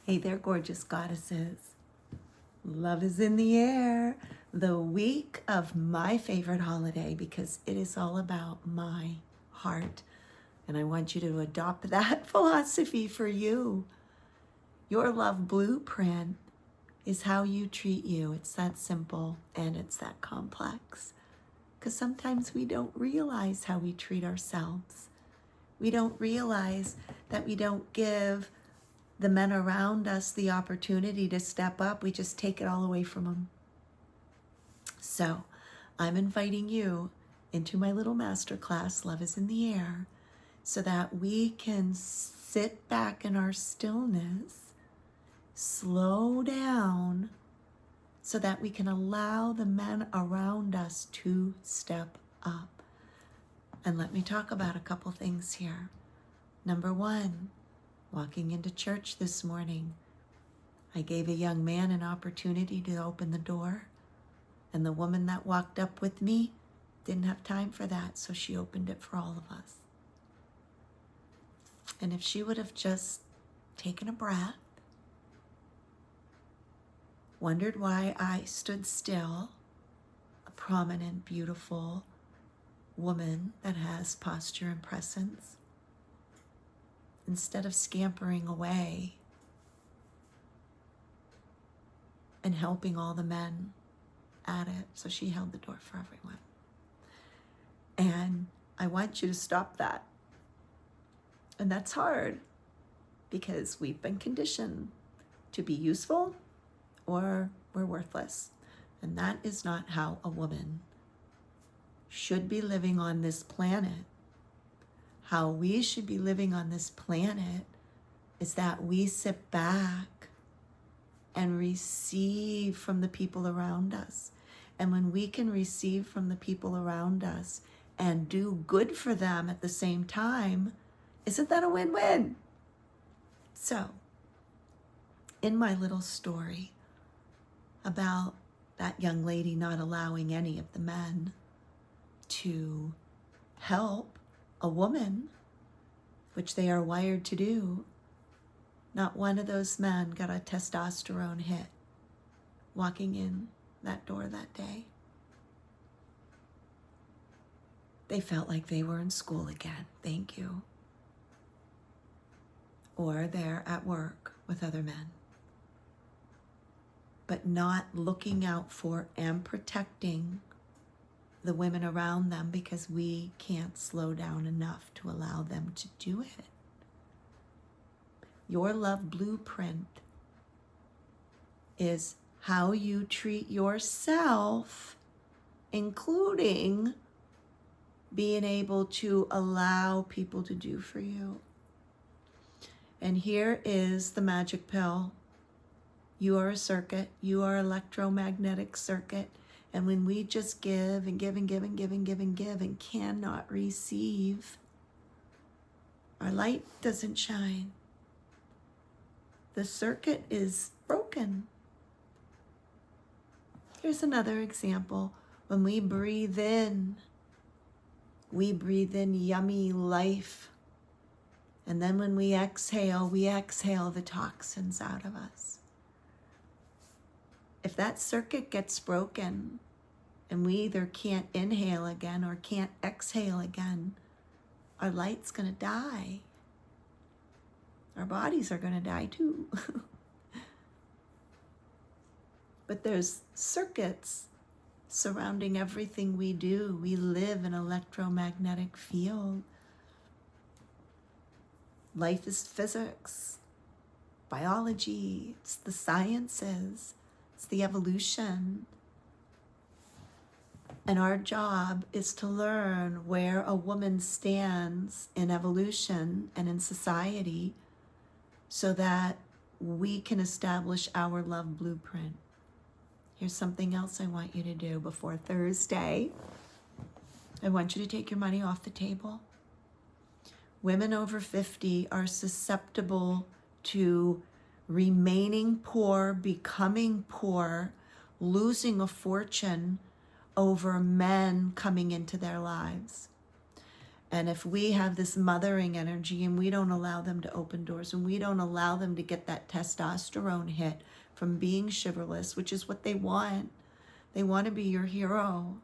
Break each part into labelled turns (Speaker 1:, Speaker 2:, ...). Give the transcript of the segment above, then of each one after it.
Speaker 1: Hey there, gorgeous goddesses. Love is in the air. The week of my favorite holiday because it is all about my heart. And I want you to adopt that philosophy for you. Your love blueprint is how you treat you. It's that simple and it's that complex. Because sometimes we don't realize how we treat ourselves. We don't realize that we don't give the men around us the opportunity to step up. We just take it all away from them. So I'm inviting you into my little masterclass, Love is in the Air, so that we can sit back in our stillness, slow down, so that we can allow the men around us to step up. And let me talk about a couple things here. Number one, walking into church this morning, I gave a young man an opportunity to open the door, and the woman that walked up with me didn't have time for that, so she opened it for all of us. And if she would have just taken a breath, wondered why I stood still, a prominent, beautiful woman that has posture and presence, instead of scampering away and helping all the men at it. So she held the door for everyone. And I want you to stop that. And that's hard because we've been conditioned to be useful or we're worthless. And that is not how a woman should be living on this planet. How we should be living on this planet is that we sit back and receive from the people around us. And when we can receive from the people around us and do good for them at the same time, isn't that a win-win? So, in my little story about that young lady not allowing any of the men to help a woman, which they are wired to do, not one of those men got a testosterone hit walking in that door that day. They felt like they were in school again, thank you. Or they're at work with other men. But not looking out for and protecting the women around them because we can't slow down enough to allow them to do it. Your love blueprint is how you treat yourself, including being able to allow people to do for you. And here is the magic pill. You are a circuit. You are an electromagnetic circuit. And when we just give and give and give and give and give and give and cannot receive, our light doesn't shine. The circuit is broken. Here's another example. When we breathe in yummy life. And then when we exhale the toxins out of us. If that circuit gets broken and we either can't inhale again or can't exhale again, our light's gonna die. Our bodies are gonna die too. But there's circuits surrounding everything we do. We live in an electromagnetic field. Life is physics, biology, it's the sciences. It's the evolution. And our job is to learn where a woman stands in evolution and in society so that we can establish our love blueprint. Here's something else I want you to do before Thursday. I want you to take your money off the table. Women over 50 are susceptible to remaining poor, becoming poor, losing a fortune over men coming into their lives. And if we have this mothering energy and we don't allow them to open doors, and we don't allow them to get that testosterone hit from being chivalrous, which is what they want to be your hero.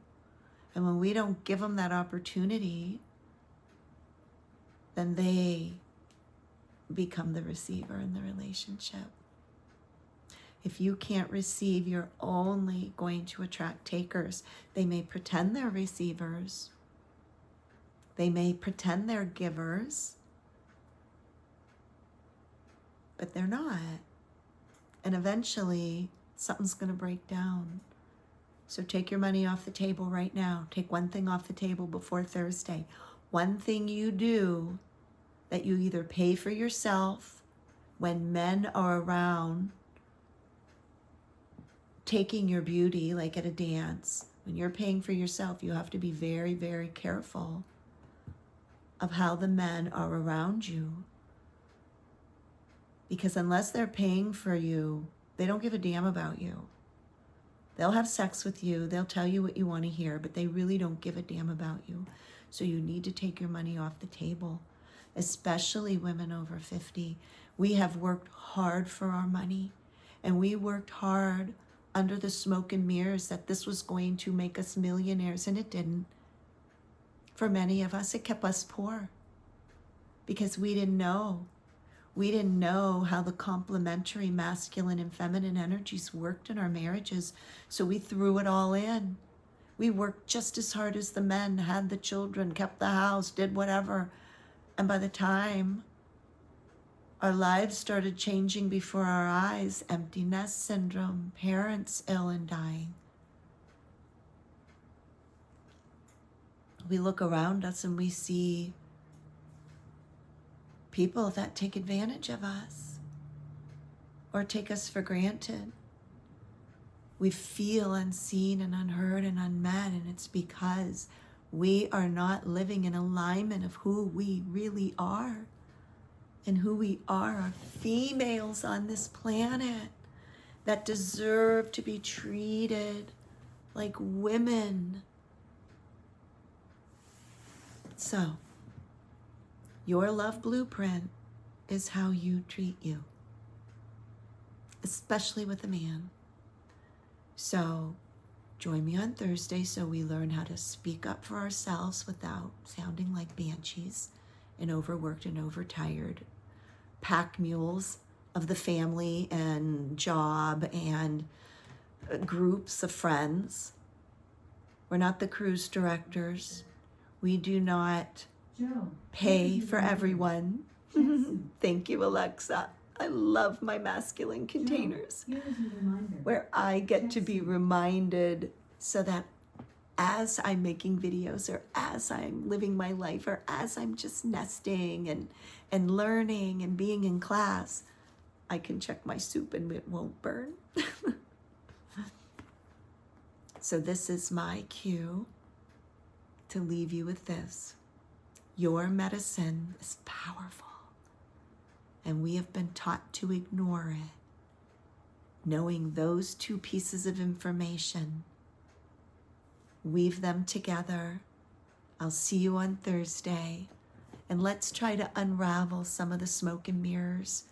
Speaker 1: And when we don't give them that opportunity, then they become the receiver in the relationship. If you can't receive, you're only going to attract takers. They may pretend they're receivers. They may pretend they're givers, but they're not. And eventually, something's going to break down. So take your money off the table right now. Take one thing off the table before Thursday. One thing you do that you either pay for yourself when men are around, taking your beauty, like at a dance. When you're paying for yourself, you have to be very, very careful of how the men are around you. Because unless they're paying for you, they don't give a damn about you. They'll have sex with you, they'll tell you what you want to hear, but they really don't give a damn about you. So you need to take your money off the table, especially women over 50. We have worked hard for our money, and we worked hard under the smoke and mirrors that this was going to make us millionaires, and it didn't. For many of us, it kept us poor because we didn't know. We didn't know how the complementary masculine and feminine energies worked in our marriages, so we threw it all in. We worked just as hard as the men, had the children, kept the house, did whatever. And by the time our lives started changing before our eyes, empty nest syndrome, parents ill and dying, we look around us and we see people that take advantage of us or take us for granted. We feel unseen and unheard and unmet, and it's because we are not living in alignment of who we really are. And who we are females on this planet that deserve to be treated like women. So, your love blueprint is how you treat you, especially with a man. So, join me on Thursday so we learn how to speak up for ourselves without sounding like banshees and overworked and overtired pack mules of the family and job and groups of friends. We're not the cruise directors. We do not pay for everyone. Thank you, Alexa. I love my masculine containers where I get to be reminded so that as I'm making videos or as I'm living my life or as I'm just nesting and learning and being in class, I can check my soup and it won't burn. So this is my cue to leave you with this. Your medicine is powerful, and we have been taught to ignore it. Knowing those two pieces of information, weave them together. I'll see you on Thursday, and let's try to unravel some of the smoke and mirrors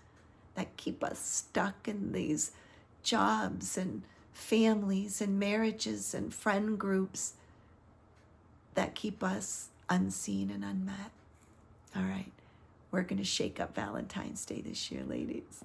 Speaker 1: that keep us stuck in these jobs and families and marriages and friend groups that keep us unseen and unmet. All right, we're going to shake up Valentine's Day this year, ladies.